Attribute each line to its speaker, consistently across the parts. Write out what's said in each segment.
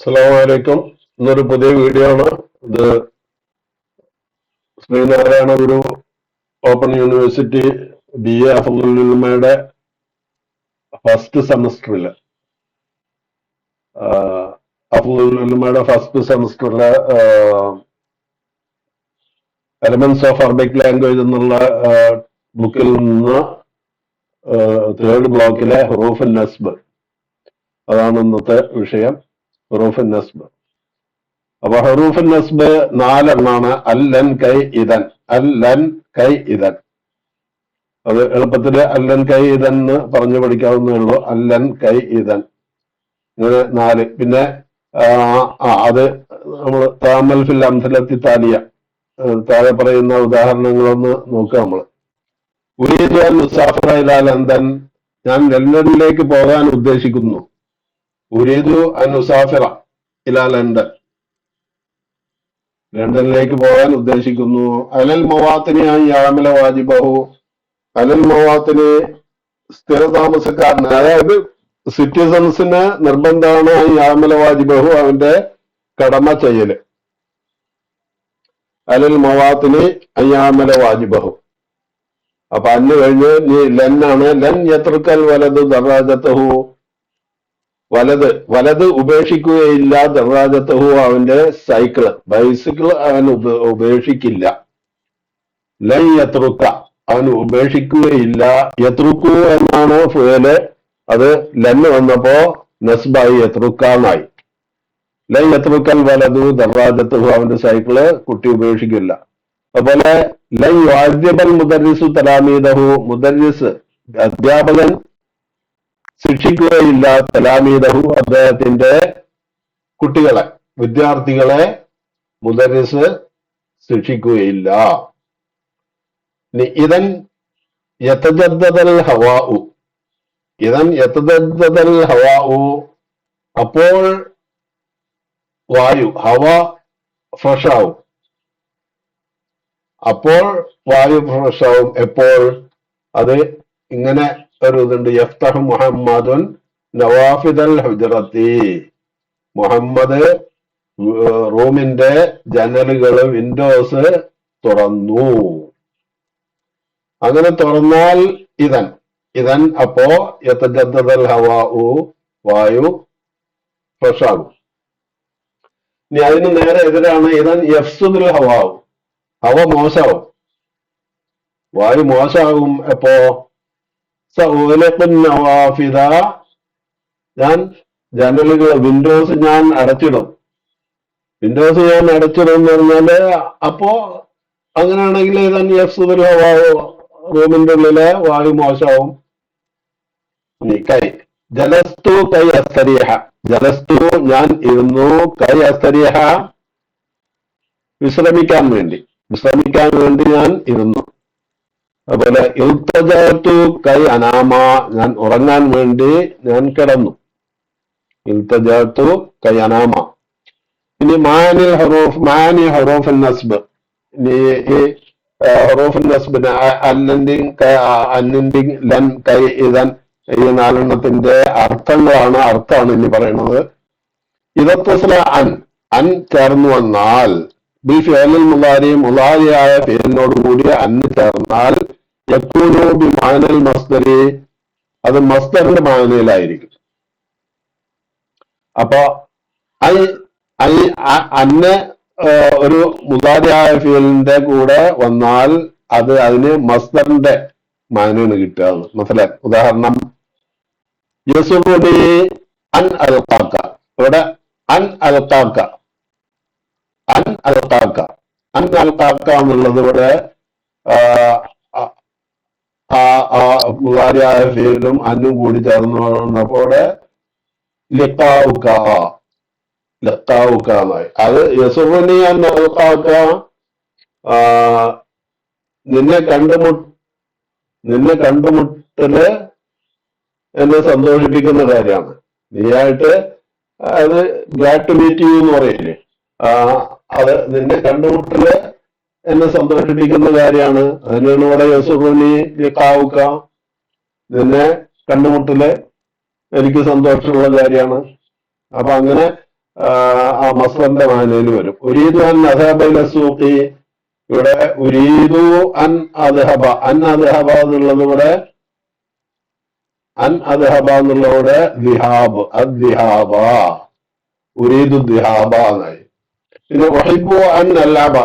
Speaker 1: അസ്സലാമലൈക്കും. ഇന്നൊരു പുതിയ വീഡിയോ ആണ്. ഇത് Sreenarayana Guru open university BA അഫ്ലുലുലമയുടെ ഫസ്റ്റ് സെമസ്റ്ററില് അഫ്ലുലുലമയുടെ ഫസ്റ്റ് സെമസ്റ്ററിലെ എലമെന്റ്സ് ഓഫ് അറബിക് ലാംഗ്വേജ് എന്നുള്ള ബുക്കിൽ നിന്ന് തേർഡ് ബ്ലോക്കിലെ ഹുറൂഫ് നസ്ബ്, അതാണ് ഇന്നത്തെ വിഷയം. ഹുറൂഫ് നസ്ബ്. അപ്പൊ ഹറൂഫ് നസ്ബ് 4 എണ്ണാണ്. അല്ലൻ കൈ ഇതൻ, അല്ലൻ കൈ ഇതൻ. അത് എളുപ്പത്തില് അല്ലൻ കൈ ഇതൻ എന്ന് പറഞ്ഞു പഠിക്കാവുന്നേ ഉള്ളൂ. അല്ലൻ കൈ ഇതൻ, ഇങ്ങനെ 4. പിന്നെ അത് നമ്മൾ താമൽ ഫിൽ അംസലത്തി താലിയ, താഴെ പറയുന്ന ഉദാഹരണങ്ങളൊന്ന് നോക്കുക. നമ്മൾ ഉരീദു അൻ ഉസാഫിറ ഇലാ ലണ്ടൻ, ഞാൻ ലണ്ടനിലേക്ക് പോകാൻ ഉദ്ദേശിക്കുന്നു. ഉരീദു അൻ ഉസാഫിറ ഇലാ ലണ്ടൻ, ലണ്ടനിലേക്ക് പോകാൻ ഉദ്ദേശിക്കുന്നു. അലൽ മവാത്തിനി യാമല വാജിബഹു, അലൽ മവാത്തിനി സ്ഥിര താമസക്കാരന്, അതായത് സിറ്റിസൺസിന് നിർബന്ധമാണ് യാമല വാജിബഹു, അവന്റെ കടമ ചെയ്യല്. അലൽ മവാത്തിനി യാമല വാജിബഹു. അപ്പൊ അന്ന് കഴിഞ്ഞ് ലന്നാണ്. ലൻ യത്രുക്കൽ വലത് ദറാജത്തഹു, വലത് ഉപേക്ഷിക്കുകയില്ല. ദറാജത്തഹു, അവന്റെ സൈക്കിള്, ബൈസിക്കിൾ അവൻ ഉപേക്ഷിക്കില്ല. ലൻ യത്രുക്ക, അവൻ ഉപേക്ഷിക്കുകയില്ല. യത്രുക്കു എന്നാണ് ഫുയല്. അത് ലന്ന് വന്നപ്പോ നസ്ബായി യത്രുക്കാന്നായി. ലൻ യത്രുക്കൽ വലതു ദറാജത്തഹു, അവന്റെ സൈക്കിള് കുട്ടി ഉപേക്ഷിക്കില്ല. അതുപോലെ ലൻ യുഅദ്ദിബൽ മുദർരിസു തലാമീദഹു, മുദർരിസ് അധ്യാപകൻ ശിക്ഷിക്കുകയില്ല. തലാമീദഹു, അദ്ദേഹത്തിന്റെ കുട്ടികളെ, വിദ്യാർത്ഥികളെ മുദർരിസ് ശിക്ഷിക്കുകയില്ല. ഇദൻ യതജദ്ദദൽ ഹവാഉ, ഇദൻ യതജദ്ദദൽ ഹവാഉ, അപ്പോൾ വായു, ഹവ ഫ്രഷാവും. അപ്പോൾ വായു ഫ്രഷാവും. എപ്പോൾ? അത് ഇങ്ങനെ ഒരു ഇതുണ്ട്. യഫ്തഹു മുഹമ്മദുൻ നവാഫിദൽ ഹുജ്റത്തി, മുഹമ്മദ് റൂമിന്റെ ജനലുകള്, വിൻഡോസ് തുറന്നു. അങ്ങനെ തുറന്നാൽ ഇതൻ, ഇതൻ അപ്പോ യതജദ്ദദൽ ഹവാഉ, വായു ഫ്രഷാകും. ഇനി അതിന് നേരെ എതിരാണ് ഇതൻ യഫ്സുദുൽ ഹവാഉ, ഹവ മോശമാവും, വായു മോശമാകും. എപ്പോ? നവാഫിദ, ഞാൻ ജനലുകൾ, വിൻഡോസ് ഞാൻ അടച്ചിടും. വിൻഡോസ് ഞാൻ അടച്ചിടും എന്ന് പറഞ്ഞാല് അപ്പോ അങ്ങനെയാണെങ്കിൽ ഇതൻ യഫ്സുദുൽ ഹവാഉ, റൂമിന്റെ ഉള്ളിലെ വായു മോശമാവും. കൈ ജലസ്തു കൈ അസ്തരിഹ, ജലസ്തു ഞാൻ ഇരുന്നു, കൈ അസ്തരിഹ വിശ്രമിക്കാൻ വേണ്ടി ഞാൻ ഇരുന്നു. അതുപോലെ ഇൽത്തജഅതു കൈ അനാമ, ഞാൻ ഉറങ്ങാൻ വേണ്ടി ഞാൻ കിടന്നു. ഇൽത്തജഅതു കൈ അനാമ. ഇനി മാനിൽ ഹുറൂഫ്, മാനി ഹുറൂഫ് നസ്ബ്. ഇനി ഈ ഹുറൂഫ് നസ്ബിന് അന്നിന്റെയും ലൻ, കൈ, ഇദൻ, ഈ 4 എണ്ണത്തിന്റെ അർത്ഥമാണ് ഇനി പറയുന്നത്. ഇദത്തസ്ല അൻ, അൻ ചേർന്നു വന്നാൽ, ബി ഫിഅലിൽ മുളാരി, മുളാരിയായ ഫിഅലിനോട് കൂടി അന്ന് ചേർന്നാൽ യകൂനു ബി മാനൽ മസ്ദരി, അത് മസ്ദറിന്റെ മാനയിലായിരിക്കും. അപ്പൊ അന്ന് ഒരു മുളാരിയായ ഫിഅലിന്റെ കൂടെ വന്നാൽ അത് അതിന് മസ്ദറിന്റെ മാനയാണ് കിട്ടുക. മസലൻ, ഉദാഹരണം യസുറുനി അൻ അൽഖാക, ഇവിടെ അൻ അൽഖാക, അൻ അൽഖാക, അൻ അൽഖാക എന്നുള്ളത് ഇവിടെ മുളാരിയായ ഫീലും അന്നും കൂടി ചേർന്ന് വന്നപ്പോൾ ലിഖാഉക, ലിഖാഉക എന്നായി. അത് യസുറുനി അൻ അൽഖാക, നിന്നെ കണ്ടുമുട്ടല് എന്നെ സന്തോഷിപ്പിക്കുന്ന കാര്യമാണ്. നീയായിട്ട്, അത് ഗ്ലാഡ് ടു മീറ്റ് യു എന്ന് പറയില്ലേ, അത് നിന്നെ കണ്ടുമുട്ടല് എന്നെ സന്തോഷിപ്പിക്കുന്ന കാര്യമാണ്. അതിനാണ് ഇവിടെ യസുറുനി ലിഖാഉക, നിന്നെ കണ്ടുമുട്ടല് എനിക്ക് സന്തോഷമുള്ള കാര്യമാണ്. അപ്പൊ അങ്ങനെ ആ മസ്ദറിന്റെ മാനയിൽ വരും. ഉരീദു അൻ അദ്ഹബ ഇല സൂഖി, ഇവിടെ ഉരീദു അൻ അദ്ഹബ, അൻ അദ്ഹബ എന്നുള്ളത് ഇവിടെ അൻ അദ്ഹബ എന്നുള്ളവിടെ ദിഹാബ്, അദ്ദിഹാബ, ഉരീദു ദിഹാബ എന്നായി. പിന്നെ വഹിബു അൻ അല്ലബ,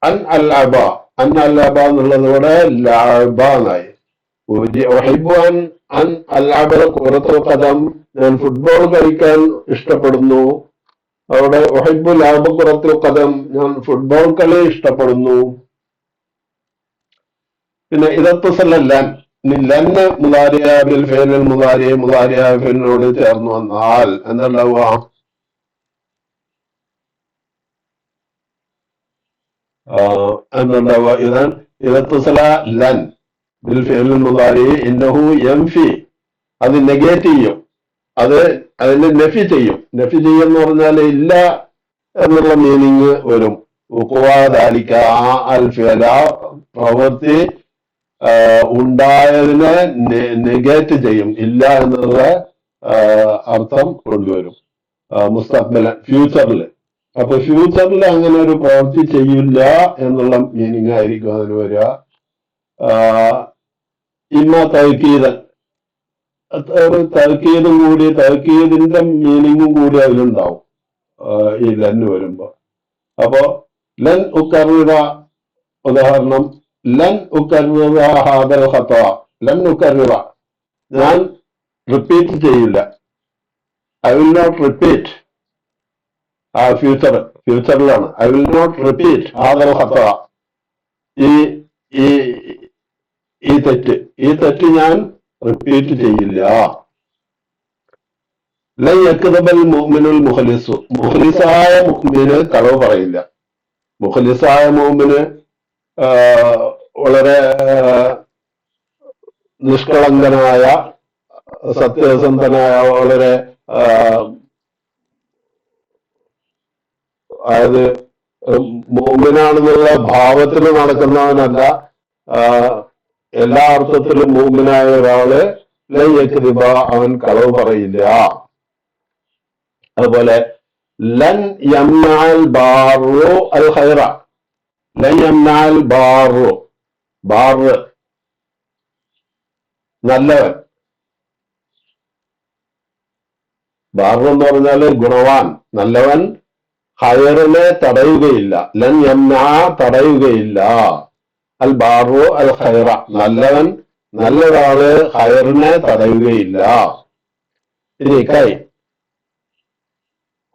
Speaker 1: അൻ അല്ലബ, അൻ അല്ലബ എന്നുള്ളത് ഇവിടെ ലഅബ എന്നായി. വഹിബു അൻ അൻ അല്ലബ ഖുറത്തുൽ ഖദം, ഞാൻ ഫുട്ബോൾ കളിക്കാൻ ഇഷ്ടപ്പെടുന്നു. അവിടെ വഹിബു ലഅബ ഖുറത്തുൽ ഖദം, ഞാൻ ഫുട്ബോൾ കളി ഇഷ്ടപ്പെടുന്നു. പിന്നെ ഇദത്തുസല്ല ലൻ, ലന്ന് മുദാരിഅ ബിൽ ഫിഅലിൽ മുദാരിഅ ഫിഅലിനോട് ചേർന്ന് വന്നാൽ എന്തുണ്ടാവുക? എന്തുണ്ടാവുക? ഇദത്തുസല ലൻ ബിൽ ഫിഅലിൽ മുദാരി ഇന്നഹു യൻഫി, അത് നെഗേറ്റ് ചെയ്യും, അതിന് നഫി ചെയ്യും. നഫി ചെയ്യുമെന്ന് പറഞ്ഞാൽ ഇല്ല എന്നുള്ള മീനിങ് വരും. ഉഖുവാദാലിക്ക, ആ അൽ ഫിഅല പ്രവൃത്തി ഉണ്ടായതിനെ നെഗേറ്റ് ചെയ്യും, ഇല്ല എന്നുള്ള അർത്ഥം കൊണ്ടുവരും. മുസ്തഖ്ബല, ഫ്യൂച്ചറിൽ. അപ്പൊ ഫ്യൂച്ചറിൽ അങ്ങനെ ഒരു പ്രവൃത്തി ചെയ്യില്ല എന്നുള്ള മീനിങ് ആയിരിക്കും അതിന് വരിക. ഇമ്മ തൗക്കീദൻ, ഒരു തൗക്കീദും കൂടി, തൗക്കീദിന്റെ മീനിങ്ങും കൂടി അതിലുണ്ടാവും ഈ ലൻ വരുമ്പോ. അപ്പോ ലൻ ഉക്കർറ, ഉദാഹരണം ലൻ ഉക്കർറ ഹാദൽ ഖത, ലൻ ഉക്കർറ, ഞാൻ റിപ്പീറ്റ് ചെയ്യില്ല. ഐ വിൽ നോട്ട് റിപ്പീറ്റ്, ആ ഫ്യൂച്ചറിലാണ്. ഐ വിൽ നോട്ട് റിപ്പീറ്റ് ഹാദൽ ഖത, ഈ തെറ്റ് ഞാൻ റിപ്പീറ്റ് ചെയ്യില്ല. ലൻ യക്ദബൽ മുഅ്മിനുൽ മുഖ്ലിസു, മുഖ്ലിസായ മുഅ്മിന് കളവ് പറയില്ല. മുഖ്ലിസായ മുഅ്മിന് വളരെ നിഷ്കളങ്കനായ, സത്യസന്ധനായ, വളരെ അതായത് മുഅ്മിനാണെന്നുള്ള ഭാവത്തിൽ നടക്കുന്നവനല്ല, എല്ലാ അർത്ഥത്തിലും മുഅ്മിനായ ഒരാള് ലൻ യക്ദിബ, അവൻ കളവ് പറയില്ല. അതുപോലെ ലൻ യംനഅൽ ബാറു അൽ ഖൈറ, ലൻ യംനഅൽ ബാറു, ബാറ് നല്ലവൻ, ബാറ് എന്ന് പറഞ്ഞാല് ഗുണവാൻ, നല്ലവൻ, ഖൈറിനെ തടയുകയില്ല. ലൻ യംനഅ, തടയുകയില്ല. അൽ ബാറു അൽ ഖൈറ, നല്ലവൻ, നല്ലൊരാള് ഖൈറിനെ തടയുകയില്ല. ഇനി കൈ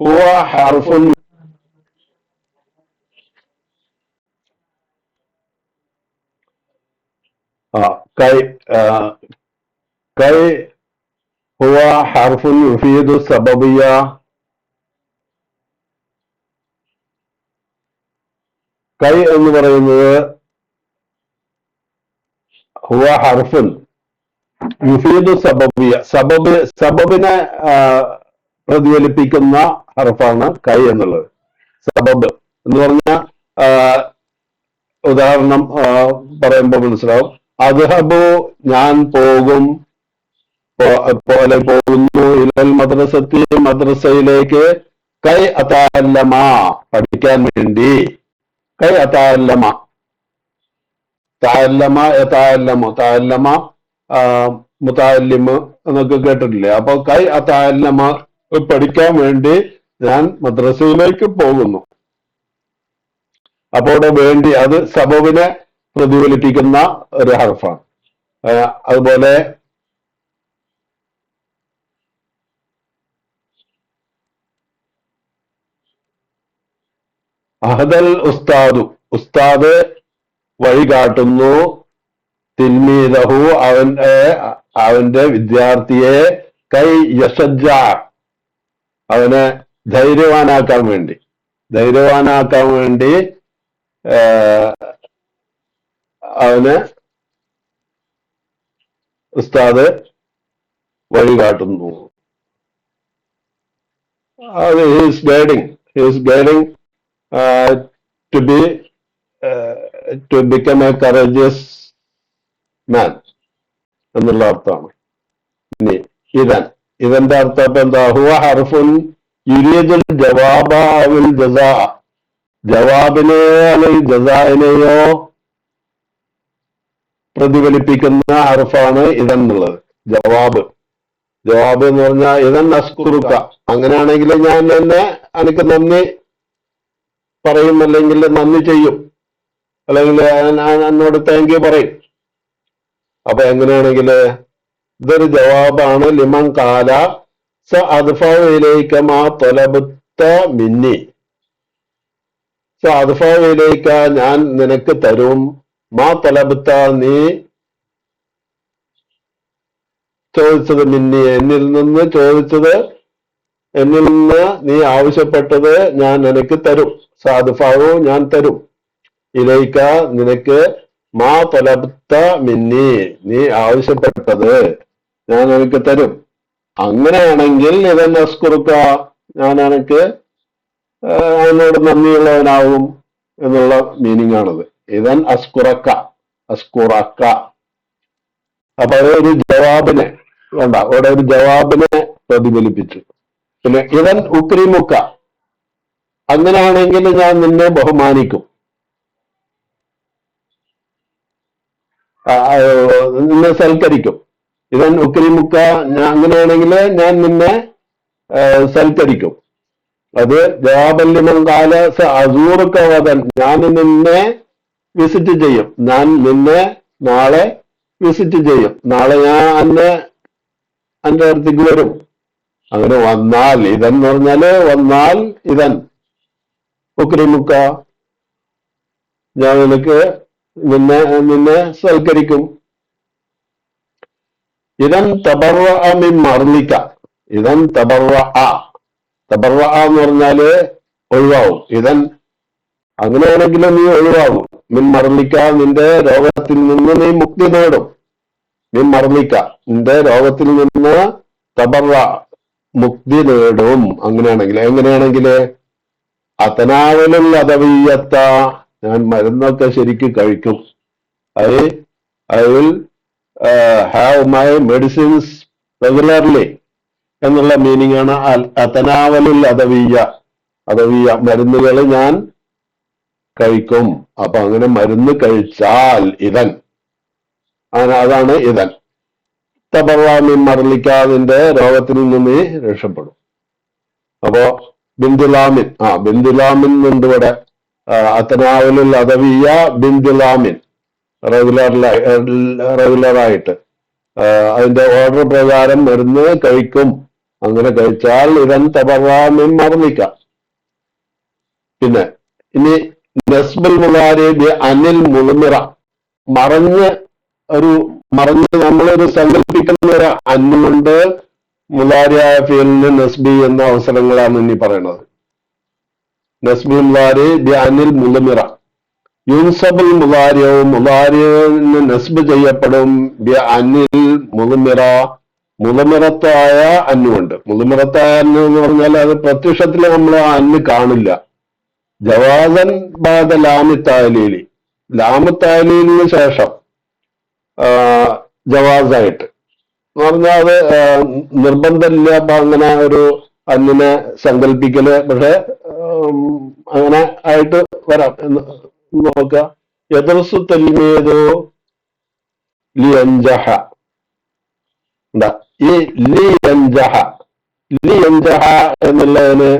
Speaker 1: ഹുവ ഹർഫുൻ, കൈ ഹുവ ഹർഫുൻ യുഫീദു സബബിയ, കൈ എന്ന് പറയുന്നത് ഹുവ ഹർഫുൻ യുഫീദു സബബിയ, സബബിനെ പ്രതിഫലിപ്പിക്കുന്ന ഹർഫാണ് കൈ എന്നുള്ളത്. സബബ് എന്ന് പറഞ്ഞാൽ ഉദാഹരണം പറയുമ്പോൾ മനസ്സിലാവും. അദ്ഹബു, ഞാൻ പോകും, പോലെ പോകുന്നു, ഇലൽ മദ്രസത്തി, മദ്രസയിലേക്ക്, കൈ അതാല്ലമ, പഠിക്കാൻ വേണ്ടി, കൈ അതാല്ലമ, താല്ലമ യതാല്ലമു, താല്ലമ മുതാല്ലിമ് എന്നൊക്കെ കേട്ടിട്ടില്ലേ? അപ്പൊ കൈ അതാല്ലമ, പഠിക്കാൻ വേണ്ടി ഞാൻ മദ്രസയിലേക്ക് പോകുന്നു. അപ്പൊ അവിടെ വേണ്ടി, അത് സബബിനെ പ്രതിഫലിപ്പിക്കുന്ന ഒരു ഹർഫാണ്. അതുപോലെ അഹദൽ ഉസ്താദു, ഉസ്താദ് വഴി കാട്ടുന്നു, തിൽമീദഹു, അവന്റെ വിദ്യാർത്ഥിയെ, കൈ യശജ്ജ, അവനെ ധൈര്യവാനാക്കാൻ വേണ്ടി അവന് ഉസ്താദ് വഴി കാട്ടുന്നു. അത് he's guiding to become a courageous man എന്നുള്ള അർത്ഥമാണ്. ഇനി ഇതന്റെ അർത്ഥം ഇപ്പൊ എന്താ? ഹുവ ഹർഫുൻ യുരീദുൽ ജവാബ അവിൽ ജസാ, ജവാബിനെയോ അല്ലെങ്കിൽ ജസാഇനെയോ പ്രതിഫലിപ്പിക്കുന്ന ഹർഫാണ് ഇതൻ എന്നുള്ളത്. ജവാബ് ജവാബ് എന്ന് പറഞ്ഞാൽ ഇതൻ അസ്കുറുക്ക, അങ്ങനെയാണെങ്കിൽ ഞാൻ തന്നെ എനിക്ക് നന്ദി പറയും, അല്ലെങ്കിൽ നന്ദി ചെയ്യും, അല്ലെങ്കിൽ എന്നോട് താങ്ക് യു പറയും. അപ്പൊ എങ്ങനെയാണെങ്കിൽ ഇതൊരു ജവാബാണ്. ലിമൻ കാല സ അദ്ഫഇലൈക മാ തലബത മിന്നി, സ അദ്ഫഇലൈക ഞാൻ നിനക്ക് തരും, മാ തലബത നീ ചോദിച്ചത്, മിന്നി എന്നിൽ നിന്ന് ചോദിച്ചത്, എന്നിൽ നിന്ന് നീ ആവശ്യപ്പെട്ടത് ഞാൻ നിനക്ക് തരും. സാധുഫാവു ഞാൻ തരും, ഇലൈക്ക നിനക്ക്, മാ തലബ്ത മിന്നി നീ ആവശ്യപ്പെട്ടത് ഞാൻ നിനക്ക് തരും. അങ്ങനെയാണെങ്കിൽ ഇതൻ അസ്കുറുക്ക ഞാൻ നിനക്ക് എന്നോട് നന്ദിയുള്ളവനാവും എന്നുള്ള മീനിങ് ആണത്. ഇതൻ അസ്കുറക്ക, അസ്കുറക്ക. അപ്പൊ ഒരു ജവാബിനെ വേണ്ട, അവിടെ ഒരു ജവാബിനെ പ്രതിഫലിപ്പിച്ചു. പിന്നെ ഇതൻ ഉക്രിമുക്ക, അങ്ങനെയാണെങ്കിൽ ഞാൻ നിന്നെ ബഹുമാനിക്കും, നിന്നെ സൽക്കരിക്കും. ഇതൻ ഉക്രിമുക്ക, അങ്ങനെയാണെങ്കിൽ ഞാൻ നിന്നെ സൽക്കരിക്കും. അത് ജവാബല്ലിമൻ കാല അസൂറുക്ക വദൻ, ഞാൻ നിന്നെ വിസിറ്റ് ചെയ്യും, ഞാൻ നിന്നെ നാളെ വിസിറ്റ് ചെയ്യും, നാളെ ഞാൻ എന്റെ അടുത്തേക്ക് വരും. അങ്ങനെ വന്നാൽ, ഇതൻ എന്ന് പറഞ്ഞാല് വന്നാൽ, ഇതൻ ഉക്രിമുക്ക ഞാൻ നിനക്ക് നിന്നെ സൽക്കരിക്കും. ഇതൻ തബറഅ മിൻ മർലിക, ഇതൻ തബറഅ എന്ന് പറഞ്ഞാല് ഒഴിവാവും. ഇതൻ അങ്ങനെയാണെങ്കിൽ നീ ഒഴിവാകും. മിൻ മർലിക നിന്റെ രോഗത്തിൽ നിന്ന് നീ മുക്തി നേടും. മിൻ മർലിക നിന്റെ രോഗത്തിൽ നിന്ന് തബറഅ മുക്തി നേടും. എങ്ങനെയാണെങ്കിൽ അത്തനാവലുൽ അദവിയ്യത്ത ഞാൻ മരുന്നൊക്കെ ശരിക്ക് കഴിക്കും. I will have my medicines regularly എന്നുള്ള മീനിങ് ആണ് അത്തനാവലുൽ അദവിയ്യ. മരുന്നുകൾ ഞാൻ കഴിക്കും. അപ്പൊ അങ്ങനെ മരുന്ന് കഴിച്ചാൽ ഇതൻ, അതാണ് ഇതൻ. തബറാമിൻ മറലിക്കാതിന്റെ രോഗത്തിൽ നിന്ന് നീ രക്ഷപ്പെടും. അപ്പോ ബിന്ദുലാമിൻ, ബിന്ദുലാമിൻ ഉണ്ട് ഇവിടെ. അത്തനാവലുൽ അദവിയ ബിന്ദുലാമിൻ, റെഗുലറായിട്ട് അതിന്റെ ഓർഡർ പ്രകാരം മരുന്ന് കഴിക്കും. അങ്ങനെ കഴിച്ചാൽ ഇതൻ തബറാമിൻ മറലിക്ക. പിന്നെ ഇനി നസ്ബുൽ മുലാരി അനിൽ മുളുമിറ, മറഞ്ഞ് നമ്മളൊരു സങ്കല്പിക്കുന്ന ഒരു അന്നുകൊണ്ട് മുലാരിയായ ഫീലിന് നസ്ബി എന്ന അവസരങ്ങളാണ് ഇനി പറയുന്നത്. നസ്ബുൽ മുലാരി അനിൽ മുളുമിറ, യുൻസബുൽ മുലാരിയവും മുലാരിന് നസ്ബ് ചെയ്യപ്പെടും അനിൽ മുളുമിറ, മുളുമിറത്തായ അന്നുകൊണ്ട്. മുളുമിറത്തായ അന്നു എന്ന് പറഞ്ഞാൽ അത് പ്രത്യക്ഷത്തിൽ നമ്മൾ അന്ന് കാണില്ല. ജവാസൻ ബാദ ലാമിത്താലീലി, ലാമിത്താലീലിന് ശേഷം ജവാസായിട്ട് എന്ന് പറഞ്ഞാൽ അത് നിർബന്ധമില്ല. അപ്പൊ അങ്ങനെ ഒരു അന്നിനെ സങ്കല്പിക്കല്, പക്ഷെ അങ്ങനെ ആയിട്ട് വരാം എന്ന് നോക്ക. യദർസു തൽമീദു ലിയൻജഹ, ഈ ലിയൻജഹ എന്നുള്ളതിന്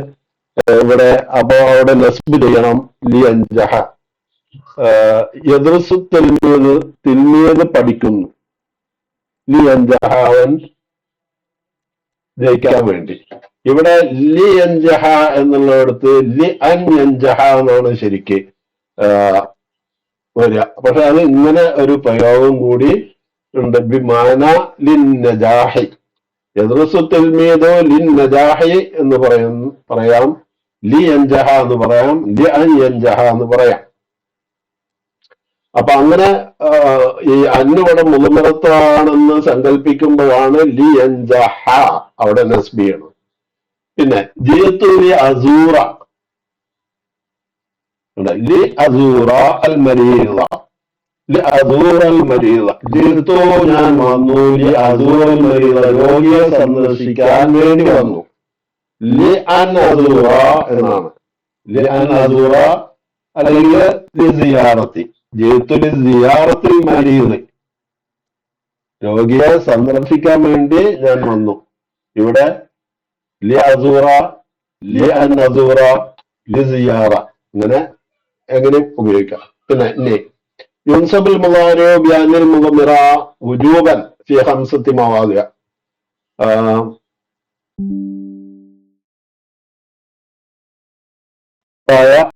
Speaker 1: ഇവിടെ അപ്പോ അവിടെ നസ്ബ് ചെയ്യണം. ലിയൻജഹ, യദ്റസു തിൽമീദ് പഠിക്കുന്നു, ലിയൻജഹ അവൻ ജയിക്കാൻ വേണ്ടി. ഇവിടെ ലിയൻജഹ എന്നുള്ളിടത്ത് ലി അൻ യൻജഹ എന്നാണ് ശരിക്ക് വരിക. പക്ഷെ അത് ഇങ്ങനെ ഒരു പ്രയോഗം കൂടി ഉണ്ട്. ബിമാന ലിൻ നജാഹി, യദ്റസു തിൽമീദു ലിൻ നജാഹി എന്ന് പറയാം, ലി യൻജഹ എന്ന് പറയാം, ലി അൻ യൻജഹ എന്ന് പറയാം. അപ്പൊ അങ്ങനെ ഈ അന്നിവിടെ മുളുമിറത്താണെന്ന് സങ്കല്പിക്കുമ്പോഴാണ് ലി യൻജഹ അവിടെ നസ്ബ് ചെയ്യണം. പിന്നെ ജിയത്തു ലി അസൂറ, ലി അസൂറ അൽ മരീള, ലി അസൂറ അൽ മരീള, ജിയത്തു ഞാൻ വന്നു, ലി അസൂറ അൽ മരീള രോഗിയെ സന്ദർശിക്കാൻ വേണ്ടി വന്നു. ലി അൻ അസൂറ എന്നാണ്. ലി അൻ അസൂറ അല്ലെങ്കിൽ സിയാറത്തി, ജിത്തുൽ സിയാറത്തിൽ മരീദ്, രോഗിയെ സന്ദർശിക്കാൻ വേണ്ടി ഞാൻ വന്നു. ഇവിടെ ലി അസൂറ, ലി അൻ അസൂറ, ലി സിയാറ, ഇങ്ങനെ എങ്ങനെ ഉപയോഗിക്കാം. പിന്നെ ഇനി യുൻസബുൽ മുളാരിഉ ബിഅനിൽ മുളമിറ വുജൂബൻ ഫി ഖംസത്തി മവാദിഅ.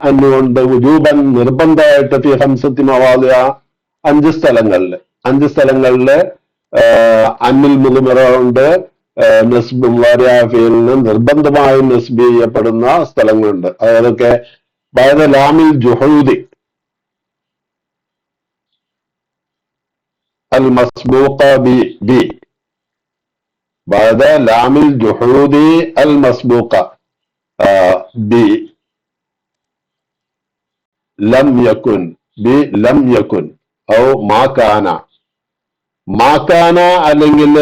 Speaker 1: അന്നുകൊണ്ട് വുജൂബൻ നിർബന്ധമായിട്ട് ഫി ഖംസത്തി മവാദിഅ, 5 സ്ഥലങ്ങളില്, 5 സ്ഥലങ്ങളില് അന്നിൽ മുളമിറ കൊണ്ട് നസ്ബ് മുളാരിഅ ഫീലിന് നിർബന്ധമായും നസ്ബ് ചെയ്യപ്പെടുന്ന സ്ഥലങ്ങളുണ്ട്. അതൊക്കെ ബഅദ ലാമിൽ ജുഹൂദി المسبوقة ب بعد لام الجحود المسبوقة ب لم يكن، لم يكن أو ما كان. ما كان അല്ലെങ്കിൽ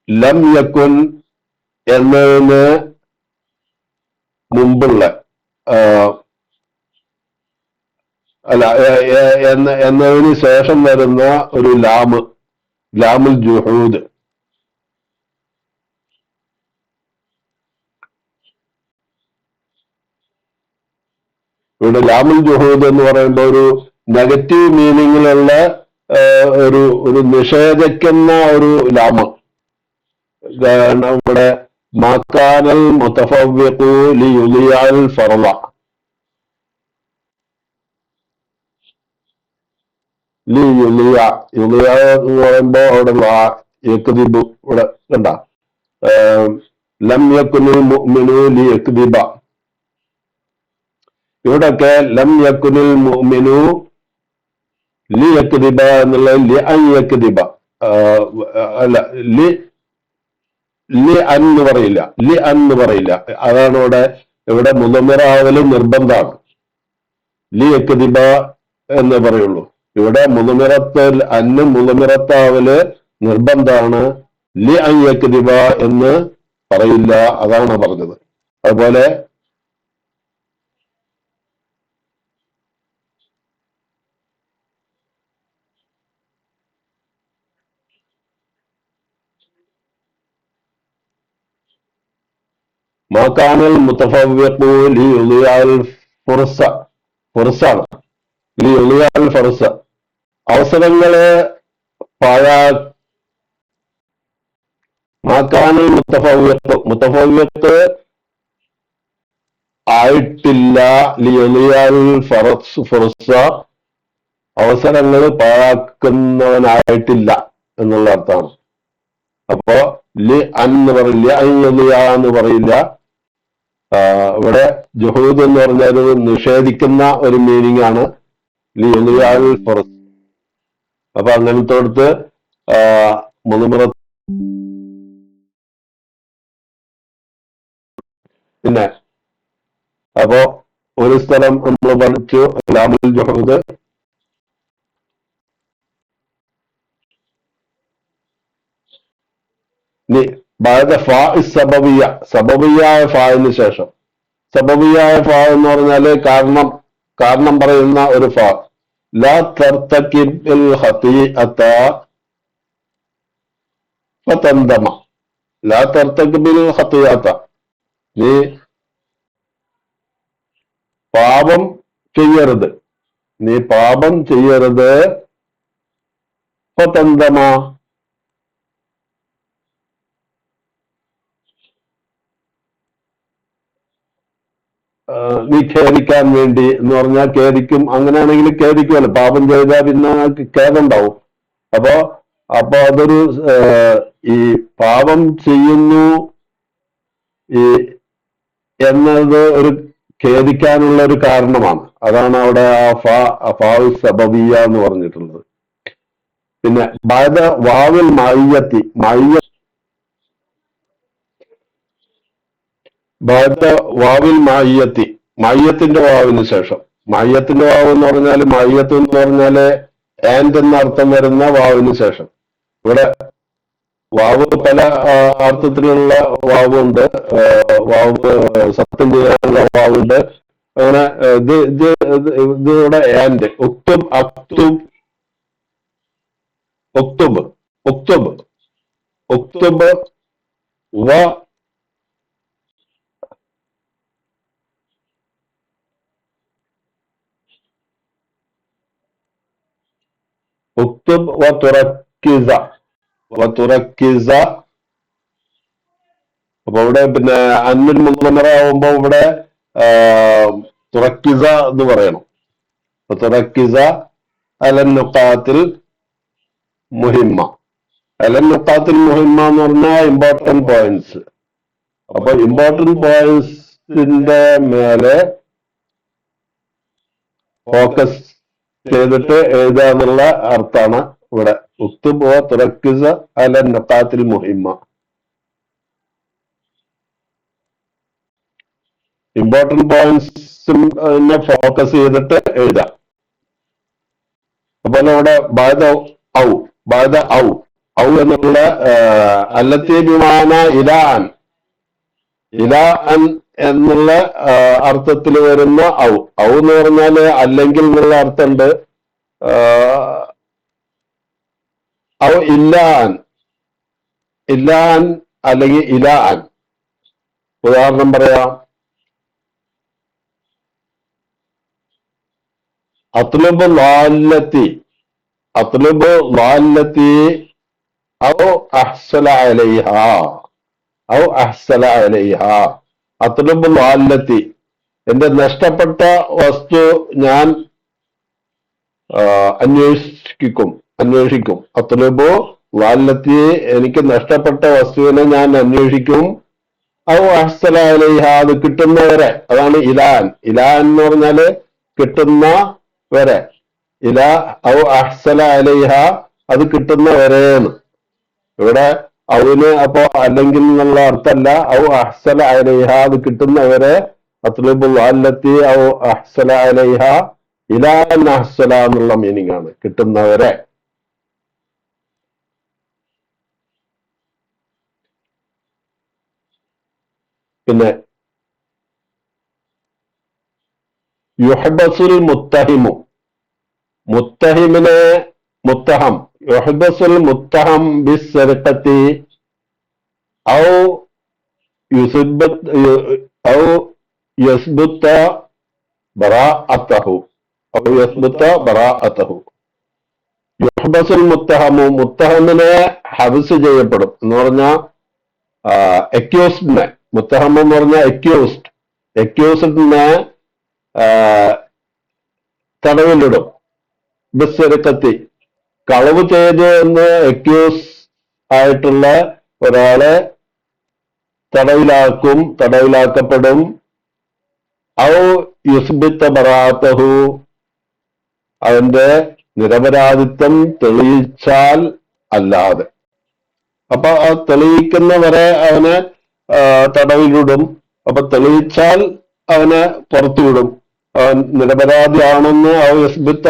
Speaker 1: ലം യകുൻ എന്നതിന് മുമ്പുള്ള അല്ല എന്നതിന് ശേഷം വരുന്ന ഒരു ലാമുൽ ജുഹൂദ്. ഇവിടെ ലാമുൽ ജുഹൂദ് എന്ന് പറയുമ്പോൾ ഒരു നെഗറ്റീവ് മീനിങ്ങിലുള്ള ഒരു നിഷേധിക്കുന്ന ഒരു ലാമ്. ഇവിടെ മക്കാനൽ മുതഫവ്വിഖു ലിയുളിയൽ ഫർള, യുളിയ എന്ന് പറയുമ്പോ അവിടെ യക്ദിബു, ഇവിടെ കണ്ട ലം യകുനുൽ മുഅ്മിനു ലിയക്ദിബ. ഇവിടൊക്കെ ലം യകുനുൽ മുഅ്മിനു ലിയക്ദിബ എന്നുള്ള ലി അൻ യക്ദിബ, അല്ല ലി അന്ന് പറയില്ല, ലി അന്ന് പറയില്ല. അതാണ് ഇവിടെ മുളമിറാവലും നിർബന്ധമാണ്. ലി യക്ദിബ എന്ന് പറയുള്ളൂ. ഇവിടെ മുളമിറത്തിൽ അന്ന് മുളമിറത്താവല് നിർബന്ധമാണ്. ലി അൻ യക്ദിബ എന്ന് പറയില്ല, അതാണ് പറഞ്ഞത്. അതുപോലെ മാകാനൽ മുതഫവ്വിഖു ലിയുളിയൽ ഫുർസ, ഫുർസാണ്, ലിയുളിയൽ ഫുർസ, അവസരങ്ങളെ മാകാനൽ മുതഫവ്വിഖ്, മുതഫവ്വിഖ് ആയിട്ടില്ല, ലിയുളിയൽ ഫുർസ അവസരങ്ങൾ പാഴാക്കുന്നവനായിട്ടില്ല എന്നുള്ള അർത്ഥമാണ്. അപ്പോ ലി എന്ന് പറയില്ല, എന്ന് പറയില്ല. ഇവിടെ ജുഹൂദ് എന്ന് പറഞ്ഞാൽ നിഷേധിക്കുന്ന ഒരു മീനിങ് ആണ് ലിയുളിയൽ ഫുർസ. അപ്പൊ അങ്ങനത്തോടത്ത് മുളമിറ. പിന്നെ അപ്പോ ഒരു സ്ഥലം നമ്മൾ പഠിച്ചു ലാമുൽ ജുഹൂദ്. ബഅദ ഫാ സബബിയ, സബബിയായ ഫായിന് ശേഷം, സബബിയായ ഫാ എന്ന് പറഞ്ഞാല് കാരണം പറയുന്ന ഒരു ഫാ. ലാ തർതകിബിൽ ഖതീഅത ഫതന്ദമ, ലാ തർതകിബിൽ ഖതീഅത, നീ പാപം ചെയ്യരുത്, നീ പാപം ചെയ്യരുത്. ഫതന്ദമ, നീ ഖേദിക്കാൻ വേണ്ടി എന്ന് പറഞ്ഞാൽ ഖേദിക്കും. അങ്ങനെയാണെങ്കിൽ ഖേദിക്കുമല്ലോ, പാപം ചെയ്താൽ പിന്നെ ഖേദമുണ്ടാവും. അപ്പൊ അതൊരു ഈ പാപം ചെയ്യുന്നു എന്നത് ഒരു ഖേദിക്കാനുള്ള ഒരു കാരണമാണ്. അതാണ് അവിടെ ഫാഉ സബബിയ എന്ന് പറഞ്ഞിട്ടുള്ളത്. പിന്നെ ബഅദ വാവിൽ മഅയ്യത്തി, ബഅദ വാവിൽ മഅയ്യത്തി, മഅയ്യത്തിന്റെ വാവിന് ശേഷം. മഅയ്യത്തിന്റെ വാവ് എന്ന് പറഞ്ഞാല്, മഅയ്യത്ത് എന്ന് പറഞ്ഞാല് ആൻഡ് എന്ന അർത്ഥം വരുന്ന വാവിന് ശേഷം. ഇവിടെ വാവ് പല അർത്ഥത്തിലുള്ള വാവുണ്ട്. വാവ് സത്യം ചെയ്യാനുള്ള വാവുണ്ട്. അങ്ങനെ ഇതിവിടെ ആൻഡ് ഒക്തുബ് അക്തുബ് ഒക്തുബ് ഒക്തുബ് ഒക്തുബ് വ ഒക്തുബ് വ തുറക്കിസ തുറക്കിസ. അപ്പൊ ഇവിടെ പിന്നെ അന്നിൽ മുന്നമറാവുമ്പോ ഇവിടെ തുറക്കിസ എന്ന് പറയണം. തുറക്കിസ അലൻ നുക്കാത്തിൽ മുഹിമ്മ. അലൻ നുക്കാത്തിൽ മുഹിമ്മ എന്ന് പറഞ്ഞാൽ ഇമ്പോർട്ടന്റ് പോയിന്റ്സ്. അപ്പൊ ഇമ്പോർട്ടന്റ് പോയിന്റ്സിന്റെ മേലെ ഫോക്കസ് ചെയ്തിട്ട് എഴുതുക എന്നുള്ള അർത്ഥമാണ് ഇവിടെ. ഉക്തുബ് തുറക്കിസ അലൻ നുക്കാത്തിൽ മുഹിമ്മ. ഇമ്പോർട്ടന്റ് പോയിന്റ്സിനെ ഫോക്കസ് ചെയ്തിട്ട് എഴുതാം. അതുപോലെ ഇവിടെ ബാധ ഔ എന്നുള്ള അല്ലത്തി വിമാന ഇലാൻ എന്നുള്ള അർത്ഥത്തിൽ വരുന്ന ഔ എന്ന് പറഞ്ഞാല് അല്ലെങ്കിൽ എന്നുള്ള അർത്ഥമുണ്ട്. ഔ ഇല്ലാൻ അല്ലെങ്കിൽ ഇലാൻ. ഉദാഹരണം പറയാം. അത്ലുബ് ലാല്ലത്തി ഔ അഹ്സല അലൈഹ. അത്ലുബ് ലാല്ലത്തി എന്റെ നഷ്ടപ്പെട്ട വസ്തു ഞാൻ അന്വേഷിക്കും. അത്ലുബ് ലാല്ലത്തി എനിക്ക് നഷ്ടപ്പെട്ട വസ്തുവിനെ ഞാൻ അന്വേഷിക്കും. ഔ അഹ്സല അലൈഹ അത് കിട്ടുന്നവരെ. അതാണ് ഇലാൻ എന്ന് പറഞ്ഞാല് കിട്ടുന്ന വരെ. ഔ അഹ്സല അലൈഹ അത് കിട്ടുന്നവരെന്ന്. ഇവിടെ ഔന് അപ്പോ അല്ലെങ്കിൽ എന്നുള്ള അർത്ഥമല്ല. ഔ അഹ്സല അലൈഹ അത് കിട്ടുന്നവരെ. അത്ലുബുൽ അല്ലത്തി ഔ അഹ്സല അലൈഹ ഇലാൻ അഹ്സല എന്നുള്ള മീനിങ് ആണ്, കിട്ടുന്നവരെ. പിന്നെ യുഹബസുൽ യുഹബസുൽ മുത്തഹം ബിസ്സരിഖത്തി ഔ യസ്ബുത്ത ബറാഅതഹു. യുഹബസുൽ മുത്തഹമിനെ ഹബ്സ് ചെയ്യപ്പെടും എന്ന് പറഞ്ഞാൽ അക്യൂസ്ഡിനെ. മുത്തഹം എന്ന് പറഞ്ഞാൽ അക്യൂസ്ഡിനെ തടവിലിടും. ബിസ്സരിഖത്തി കളവ് ചെയ്തു എന്ന് അക്യൂസ് ആയിട്ടുള്ള ഒരാളെ തടവിലാക്കപ്പെടും. ഔ യുസ്ബിത്ത ബറാഅതഹു അവന്റെ നിരപരാധിത്വം തെളിയിച്ചാൽ അല്ലാതെ. അപ്പൊ ആ തെളിയിക്കുന്നവരെ അവനെ തടവിലിടും. അപ്പൊ തെളിയിച്ചാൽ അവനെ പുറത്തുവിടും. അവൻ നിരപരാധിയാണെന്ന് ഔ യുസ്ബിത്ത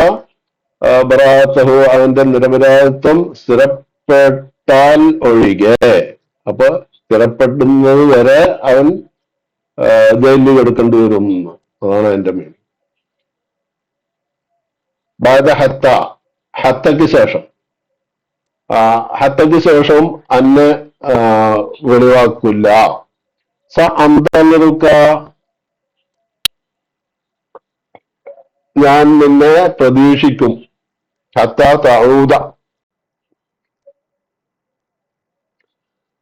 Speaker 1: ബറാഅതഹു അവന്റെ നിരപരാധിത്വം സ്ഥിരപ്പെട്ടാൽ ഒഴികെ. അപ്പൊ സ്ഥിരപ്പെടുന്നത് വരെ അവൻ ജയിലിൽ എടുക്കേണ്ടി വരും. അതാണ് എന്റെ മീനിങ്. ബാദ ഹത്തയ്ക്ക് ശേഷം അന്നെ വെളിവാക്കില്ല. അന്തലുക ഞാൻ നിന്നെ പ്രതീക്ഷിക്കും. ഹത്ത തഊദ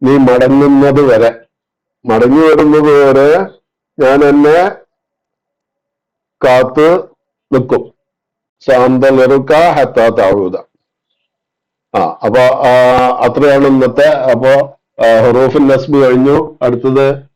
Speaker 1: നീ മടങ്ങുന്നത് വരെ, മടങ്ങി വരുന്നത് വരെ ഞാൻ എന്നെ കാത്ത് നിൽക്കും. സാന്തലറുക്ക ഹത്ത തഊദ. അപ്പൊ അത്രയാണ് ഇന്നത്തെ. അപ്പോ ഹുറൂഫുൽ നസ്ബ് കഴിഞ്ഞു. അടുത്തത്